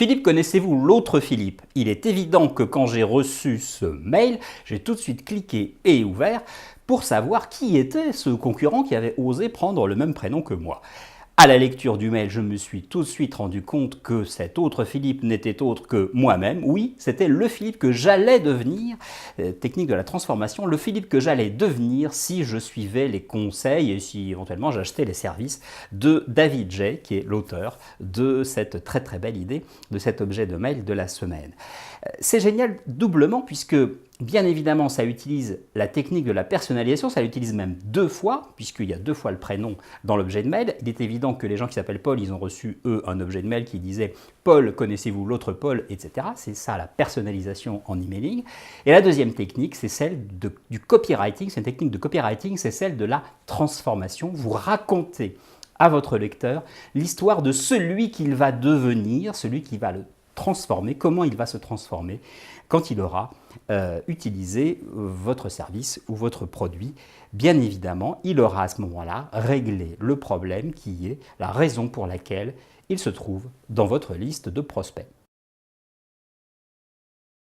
Philippe, connaissez-vous l'autre Philippe? Il est évident que quand j'ai reçu ce mail, j'ai tout de suite cliqué et ouvert pour savoir qui était ce concurrent qui avait osé prendre le même prénom que moi. À la lecture du mail, je me suis tout de suite rendu compte que cet autre Philippe n'était autre que moi-même. Oui, c'était le Philippe que j'allais devenir, technique de la transformation, le Philippe que j'allais devenir si je suivais les conseils et si éventuellement j'achetais les services de David Jay, qui est l'auteur de cette très très belle idée, de cet objet de mail de la semaine. C'est génial doublement puisque bien évidemment, ça utilise la technique de la personnalisation, ça l'utilise même deux fois, puisqu'il y a deux fois le prénom dans l'objet de mail. Il est évident que les gens qui s'appellent Paul, ils ont reçu, eux, un objet de mail qui disait « Paul, connaissez-vous l'autre Paul ?» etc. C'est ça la personnalisation en emailing. Et la deuxième technique, c'est celle du copywriting. C'est une technique de copywriting, c'est celle de la transformation. Vous racontez à votre lecteur l'histoire de celui qu'il va devenir, celui qui va le transformer, comment il va se transformer quand il aura utilisé votre service ou votre produit. Bien évidemment, il aura à ce moment-là réglé le problème qui est la raison pour laquelle il se trouve dans votre liste de prospects.